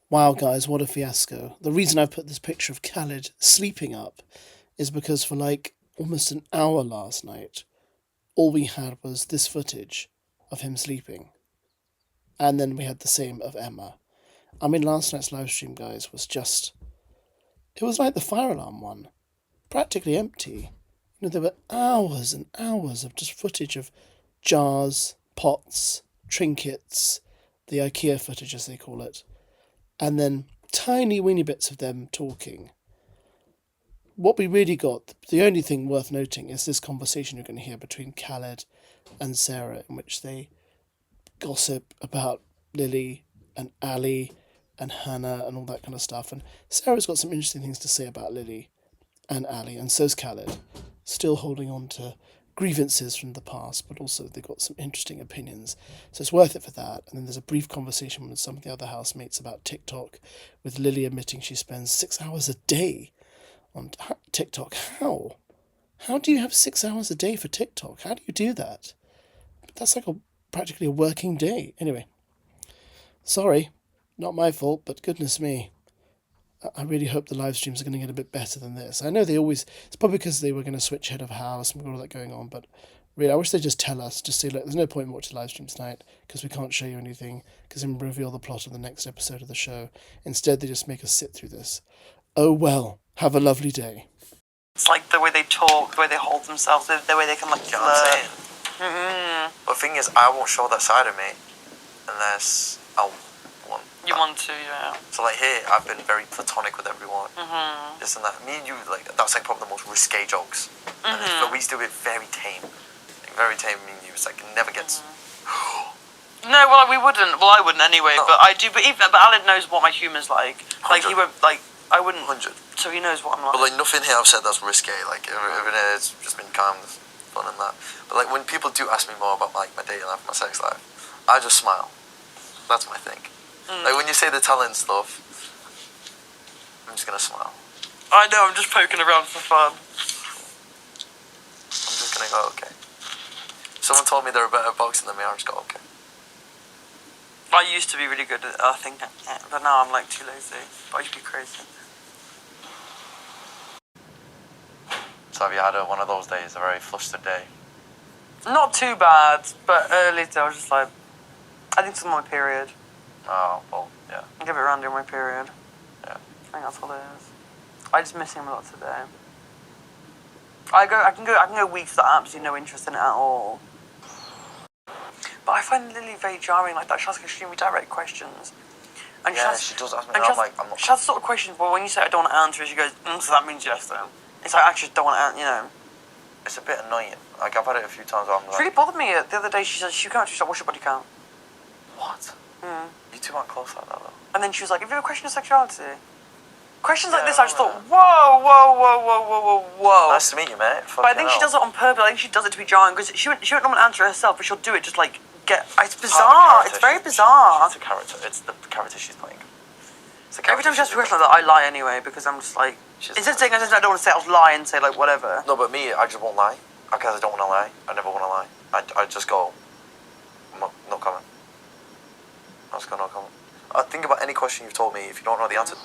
Wow, guys, what a fiasco. The reason I put this picture of Khaled sleeping up is because for like almost an hour last night, all we had was this footage of him sleeping. And then we had the same of Emma. I mean, last night's live stream, guys, was just. It was like the fire alarm one. Practically empty. You know, there were hours and hours of just footage of jars, pots, trinkets, the IKEA footage, as they call it. And then tiny weeny bits of them talking. What we really got, the only thing worth noting, is this conversation you're going to hear between Khaled and Sarah, in which they gossip about Lily and Ali and Hannah and all that kind of stuff. And Sarah's got some interesting things to say about Lily and Ali, and so's Khaled, still holding on to grievances from the past, but also they've got some interesting opinions. So it's worth it for that. And then there's a brief conversation with some of the other housemates about TikTok, with Lily admitting she spends 6 hours a day on TikTok. How? How do you have 6 hours a day for TikTok? How do you do that? That's like practically a working day. Anyway, sorry, not my fault, but goodness me. I really hope the live streams are going to get a bit better than this. I know it's probably because they were going to switch head of house and we've got all that going on, but really, I wish they'd just tell us, just say, look, there's no point in watching the live stream tonight because we can't show you anything because then reveal the plot of the next episode of the show. Instead, they just make us sit through this. Oh well, have a lovely day. It's like the way they talk, the way they hold themselves, the way they can like flirt. You know what I'm saying? But the thing is, I won't show that side of me unless I want. You want to, yeah. So like here, I've been very platonic with everyone. This and that. Me and you, like that's like probably the most risque jokes. But we do it very tame. Like, very tame. Me and you, it's like it never gets. No, well, we wouldn't. Well, I wouldn't anyway. No. But I do. But Alan knows what my humour's like. 100. Like he won't like. I wouldn't. 100. So he knows what I'm like. But like nothing here I've said that's risque. Like everything it's just been calm, fun and that. But like when people do ask me more about like my dating life, my sex life, I just smile. That's my thing. Like when you say the talent stuff, I'm just gonna smile. I know. I'm just poking around for fun. I'm just gonna go okay. If someone told me they're a better boxer than me, I'll just go okay. I used to be really good at thinking, but now I'm like too lazy. But I used to be crazy. So have you had one of those days, a very flustered day? Not too bad, but early I was just like, I think it's my period. Oh, well, yeah. I give it around during my period. Yeah. I think that's all it is. I just miss him a lot today. I can go weeks that I have absolutely no interest in it at all. But I find Lily very jarring like that. She asks extremely direct questions. And yeah, she does ask me, and I'm like, I'm not... She has the sort of questions, but when you say I don't want to answer it, she goes, so that means yes then. It's like, I actually don't want to, you know. It's a bit annoying. Like, I've had it a few times where I'm like... It really bothered me the other day. She said, she can't, she's like, what's your body count? What? You two aren't close like that, though. And then she was like, have you ever questioned your sexuality? Questions like this, I just thought, whoa. Nice to meet you, mate. But I think she does it on purpose. I think she does it to be jarring, because she wouldn't normally answer it herself, but she'll do it just like, it's bizarre. It's very bizarre. It's a character. It's the character she's playing. Every time she asks a question like that, I lie anyway, because I'm just like, instead of saying I don't want to say, I'll lie and say like whatever. No, but me, I just won't lie. Because I don't want to lie. I never want to lie. I just go, no comment. I just go, no comment. I think about any question you've told me, if you don't know the answer.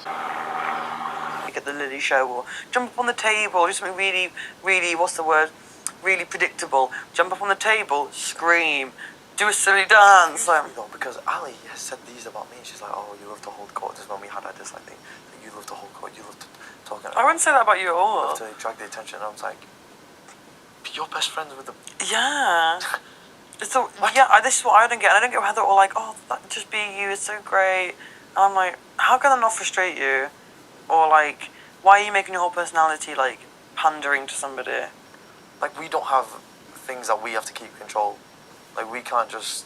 Like at the Lily show, or jump up on the table, or do something really, what's the word? Really predictable. Jump up on the table, scream, do a silly dance. No, because Ali has said these about me. She's like, oh, you love to hold court. This is when we had this like thing. You love to hold court. You love to talk. I wouldn't say that about you at all. You love to drag the attention. And I was like, but you're best friends with them. Yeah. So yeah, this is what I don't get. I don't get how they're all like, oh, that just being you is so great. And I'm like, how can that not frustrate you? Or like, why are you making your whole personality like pandering to somebody? Like we don't have things that we have to keep control. Like we can't just.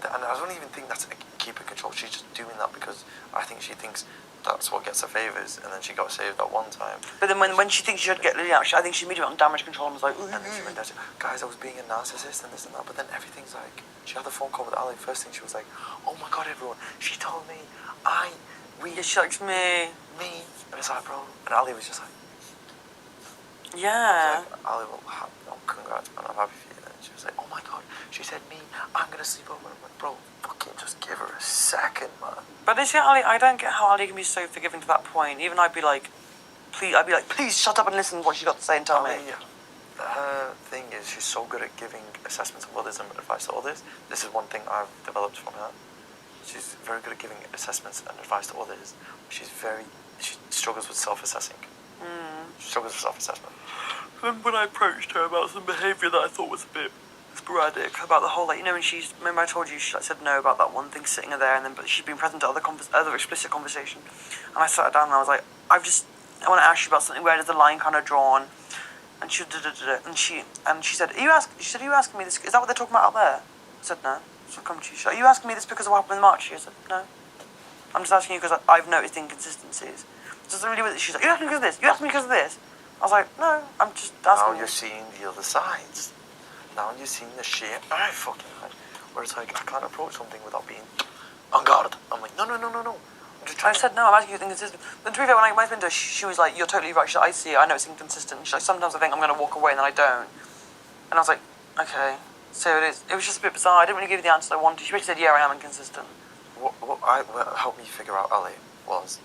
And I don't even think that's keep in control. She's just doing that because I think she thinks that's what gets her favours, and then she got saved that one time. But then when she thinks she should get Lily out, I think she immediately went on damage control and was like, ooh. And then she went down to, guys, I was being a narcissist and this and that. But then everything's like, she had the phone call with Ali. First thing she was like, oh my god, everyone, she told me, she likes me. And it's like, bro. And Ali was just like, yeah. Ali, well, congrats, man, I'm happy for you. And She was like, oh my god, she said me, I'm gonna sleep over. I'm like, bro, fucking just give her a second, man. But this Ali, I don't get how Ali can be so forgiving to that point. Even I'd be like, please shut up and listen to what she got to say and tell me. Her thing is she's so good at giving assessments of others and advice to others. This is one thing I've developed from her. She's very good at giving assessments and advice to others. She struggles with self-assessing. She struggles with self-assessment. Then when I approached her about some behaviour that I thought was a bit sporadic, about the whole, like, you know, when remember I told you she said no about that one thing sitting her there, and then but she'd been present to other explicit conversation, and I sat her down and I was like, I want to ask you about something. Where does the line kind of drawn? And she said, are you asking me this? Is that what they're talking about out there? I said no. So I come to you. Are you asking me this because of what happened in March? I said no. I'm just asking you because I've noticed inconsistencies. So it's really weird. She's like, you asked me because of this. You asked me because of this. I was like, no, I'm just asking. Now you're seeing the other sides. Now you're seeing the shit I fucking had. Where it's like, I can't approach something without being on guard. I'm like, no. I said, no, I'm asking you to inconsistent. Then to be fair, when I went into her, she was like, you're totally right. She's like, I see it. I know it's inconsistent. She's like, sometimes I think I'm going to walk away and then I don't. And I was like, okay, so it is. It was just a bit bizarre. I didn't really give you the answer I wanted. She basically said, yeah, I am inconsistent. What helped me figure out Ali was,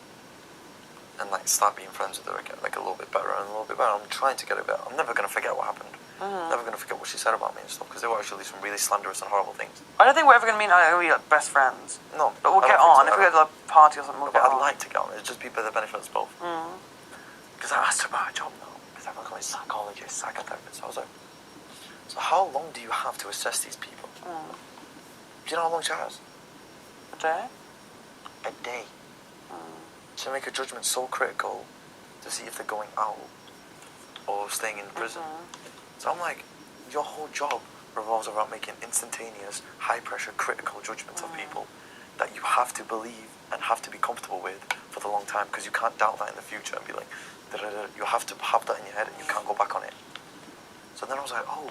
and like start being friends with her again, like a little bit better and a little bit better. I'm trying to get a bit. I'm never going to forget what happened. Never going to forget what she said about me and stuff, because there were actually some really slanderous and horrible things. I don't think we're ever going to meet like best friends. No. But we'll get on. If we go to a party or something, we'll get on. I'd like to get on. It'd just be for the benefit of us both. Because I asked her about her job now. Because I'm like a psychologist, psychotherapist. So I was like, so how long do you have to assess these people? Do you know how long she has? A day? A day. To make a judgment so critical to see if they're going out or staying in prison. So I'm like, your whole job revolves around making instantaneous, high-pressure, critical judgments of people that you have to believe and have to be comfortable with for the long time, because you can't doubt that in the future and be like, you have to have that in your head and you can't go back on it. So then I was like, oh,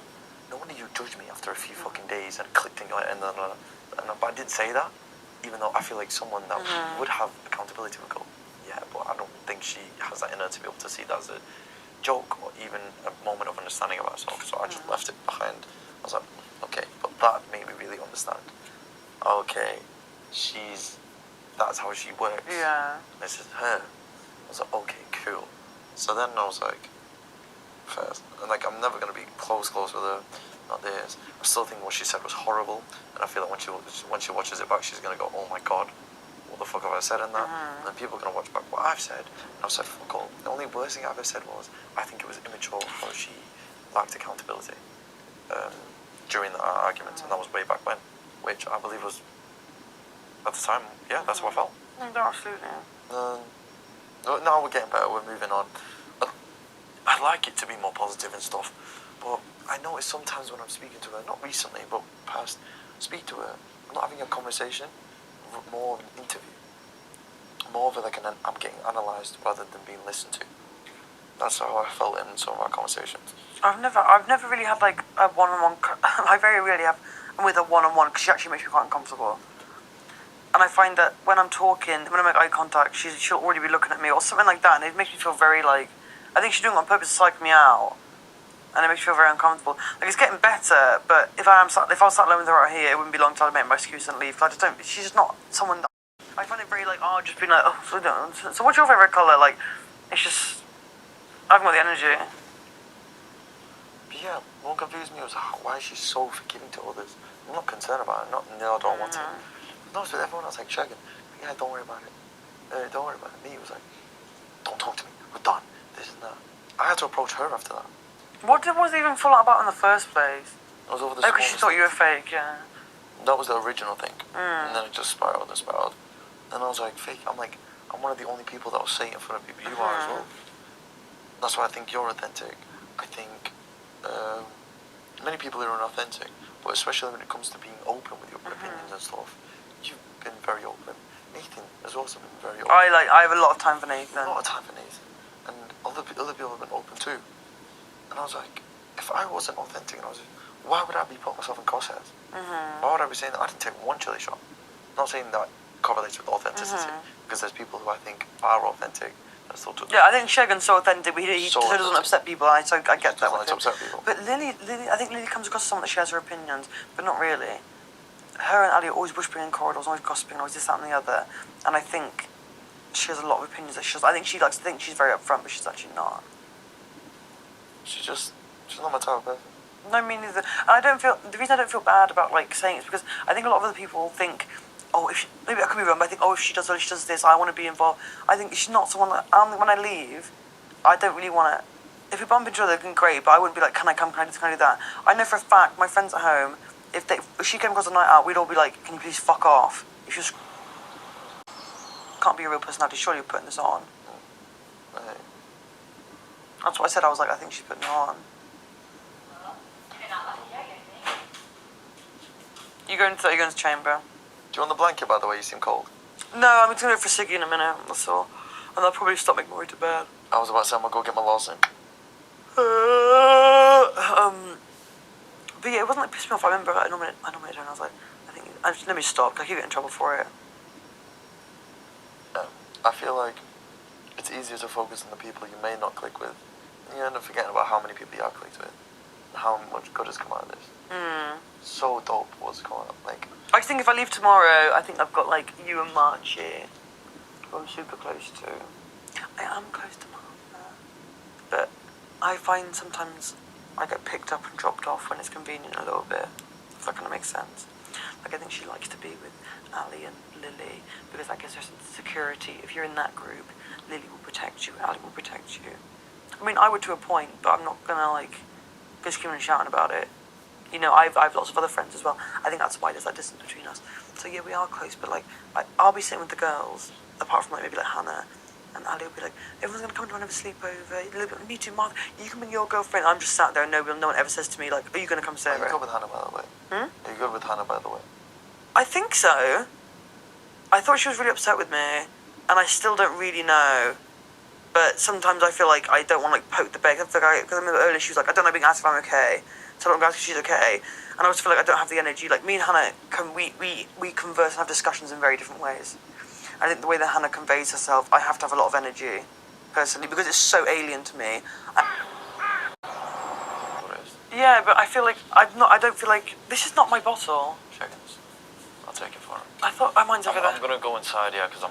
no wonder you judged me after a few fucking days and clicked in your head, but I didn't say that, even though I feel like someone that would have accountability would go, yeah, but I don't think she has that in her to be able to see that as a joke or even a moment of understanding about herself. So I just left it behind. I was like, okay, but that made me really understand. Okay, that's how she works. Yeah. This is her. I was like, okay, cool. So then I was like, first, and like I'm never gonna be close with her. Not this. I still think what she said was horrible, and I feel like when she watches it back, she's gonna go, oh my god, what the fuck have I said in that? And then people are going to watch back what I've said, and I've said fuck all. The only worst thing I've ever said was, I think it was immature how she lacked accountability during the argument, and that was way back when, which I believe was, at the time, yeah, that's how I felt. No, absolutely. Now we're getting better, we're moving on. I'd like it to be more positive and stuff, but I notice sometimes when I'm speaking to her, not recently, but past, speak to her, I'm not having a conversation, more of an interview, more of a, like I'm getting analysed rather than being listened to. That's how I felt in some of our conversations. I've never really had like a one-on-one. I very rarely have with a one-on-one, because she actually makes me quite uncomfortable. And I find that when I'm talking, when I make eye contact, she'll already be looking at me or something like that, and it makes me feel very like, I think she's doing it on purpose to psych me out, and it makes me feel very uncomfortable. Like, it's getting better, but if I was sat alone with her out here, it wouldn't be long till I'd make my excuse and leave. Cause I just don't. She's just not someone that I find it very like, just being like, so what's your favourite colour? Like, it's just, I haven't got the energy. But yeah, what confused me was why is she so forgiving to others? I'm not concerned about it. No, I don't want to. No, it's with everyone else, like shagging. Yeah, don't worry about it. Don't worry about it. Me, it was like, don't talk to me. We're done. This and that. I had to approach her after that. What was it even full out about in the first place? It was over the because she thought you were fake, yeah. That was the original thing. And then it just spiraled and spiraled. And I was like, fake. I'm one of the only people that will say it in front of people. You are as well. That's why I think you're authentic. I think many people are unauthentic, but especially when it comes to being open with your opinions and stuff, you've been very open. Nathan has also been very open. I have a lot of time for Nathan. A lot of time for Nathan. And other people have been open too. And I was like, if I wasn't authentic, why would I be putting myself in crosshairs? Why would I be saying that I didn't take one chili shot? I'm not saying that correlates with authenticity, because there's people who I think are authentic I still took. Yeah, I think Shagan's so authentic, but he So doesn't authentic. upset people. I get that Doesn't with like to him. upset people. But Lily, I think Lily comes across as someone that shares her opinions, but not really. Her and Ali are always whispering in corridors, always gossiping, always this, that, and the other. And I think she has a lot of opinions that she has. I think she likes to think she's very upfront, but she's actually not. She's not my type of person. No, me neither. And the reason I don't feel bad about like saying it is because I think a lot of other people think, oh, maybe I could be wrong, but I think, oh, if she does this, I want to be involved. I think she's not someone that, when I leave, I don't really want to, if we bump into each other, then great, but I wouldn't be like, can I come, can I do this, can I do that? I know for a fact, my friends at home, if she came across a night out, we'd all be like, can you please fuck off? If you can't be a real personality, surely you're putting this on. Right. That's what I said, I was like, I think she's putting it on. You going to the chamber? Do you want the blanket, by the way? You seem cold. No, I'm going to go for Siggy in a minute, that's all. And I'll probably stop making my way to bed. I was about to say I'm gonna go get my lozenge. But yeah, it wasn't like pissed me off. I remember I normally don't. I was like, let me stop. I keep getting in trouble for it. I feel like it's easier to focus on the people you may not click with. And you end up forgetting about how many people you are clicked with. And how much good has come out of this. So dope what's come out. Like, I think if I leave tomorrow, I think I've got like you and Marchie, who I'm super close to. I am close to Martha. But I find sometimes I get picked up and dropped off when it's convenient a little bit. If that kind of makes sense. Like I think she likes to be with Ali and Lily because that gives her some security. If you're in that group, Lily will protect you, Ali will protect you. I mean, I would to a point, but I'm not gonna like go screaming and shouting about it. You know, I've lots of other friends as well. I think that's why there's that distance between us. So yeah, we are close, but like I'll be sitting with the girls, apart from like maybe like Hannah, and Ali will be like, everyone's gonna come to have a sleepover. Me too, Martha. You can bring your girlfriend. I'm just sat there, and no one ever says to me like, are you gonna come, Sarah? are you good with Hannah, by the way? Are you good with Hannah, by the way? I think so. I thought she was really upset with me, and I still don't really know. But sometimes I feel like I don't want to like poke the bear. Because I remember earlier she was like, I don't know being asked if I'm okay. So I don't ask if she's okay. And I always feel like I don't have the energy. Like me and Hannah, we converse and have discussions in very different ways. I think the way that Hannah conveys herself, I have to have a lot of energy, personally, because it's so alien to me. Yeah, but I feel like I don't feel like this is not my bottle. Seconds. I'll take it for her. I thought mine's over there. I'm gonna go inside, yeah, because I'm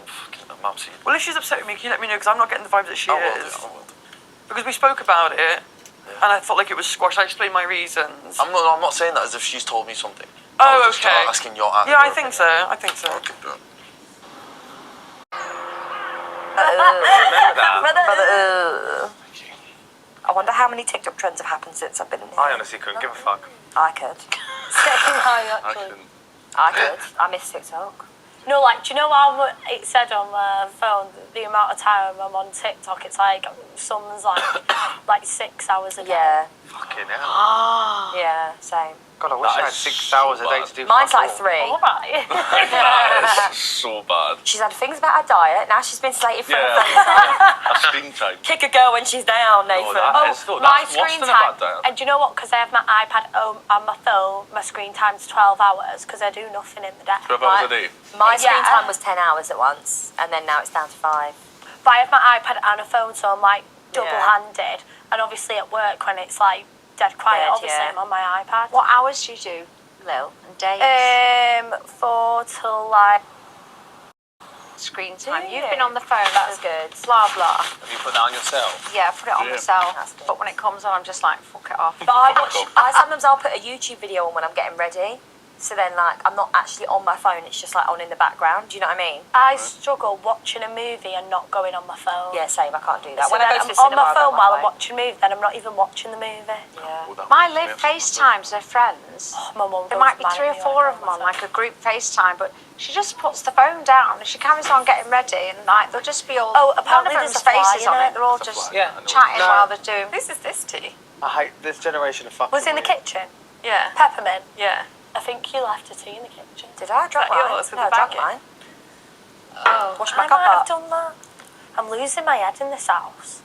absolutely. Well, if she's upset with me, can you let me know? Because I'm not getting the vibes that she I is. will do. Because we spoke about it, and I felt like it was squashed. I explained my reasons. I'm not saying that as if she's told me something. Oh, I was just okay. asking your Yeah, I think so. I think so. Okay, good. Brother, I wonder how many TikTok trends have happened since I've been in here. I honestly couldn't give a fuck. I could. I couldn't. I could. I miss TikTok. No, like, do you know how it said on my phone, the amount of time I'm on TikTok, it's like, someone's like 6 hours a day. Yeah. Fucking hell. Yeah, same. God, I wish I had 6 hours a day to do Mine's fuck like all. 3. All right. That is so bad. She's had things about her diet. Now she's been slated for Yeah. her phone time. That's screen time. Kick a girl when she's down, Nathan. that is still, My that's worse screen than time, a bad diet. and do you know what, because I have my iPad on my phone, my screen time's 12 hours, because I do nothing in the day. 12 hours a day. My screen Yeah. time was 10 hours at once, and then now it's down to 5. But I have my iPad and a phone, so I'm like double-handed, and obviously at work when it's like dead quiet, Dead, obviously yeah. I'm on my iPad. What hours do you do, Lil, and days? 4 till like... Screen time. Do You've you? been on the phone. That's good. Blah blah. Have you put that on yourself? Yeah, I put it on Yeah. myself. That's good. But when it comes on, I'm just like, fuck it off. But sometimes I'll put a YouTube video on when I'm getting ready. So then, like, I'm not actually on my phone. It's just like on in the background. Do you know what I mean? I struggle watching a movie and not going on my phone. Yeah, same. I can't do that. So When I then go to I'm the on cinema, my I go phone while I'm phone. watching a movie, then I'm not even watching the movie. Yeah. My Liv FaceTimes her friends. My mum There goes might be mad 3 or at me 4 when I of go them on my like a group FaceTime, but she just puts the phone down and she carries on getting ready, and like they'll just be all. Oh, none apparently of there's them's a fly faces in on it. it. They're all There's a just fly. Yeah, I know. chatting No. while they're doing. Whose is this tea? I hate this generation of fucking Was it in the weird. kitchen? Yeah. Peppermint? Yeah. I think you left a tea in the kitchen. Did I drop Is that mine? yours with No, the I dropped bag in? mine. Oh. Wash my I cup might have up. done that. I'm losing my head in this house.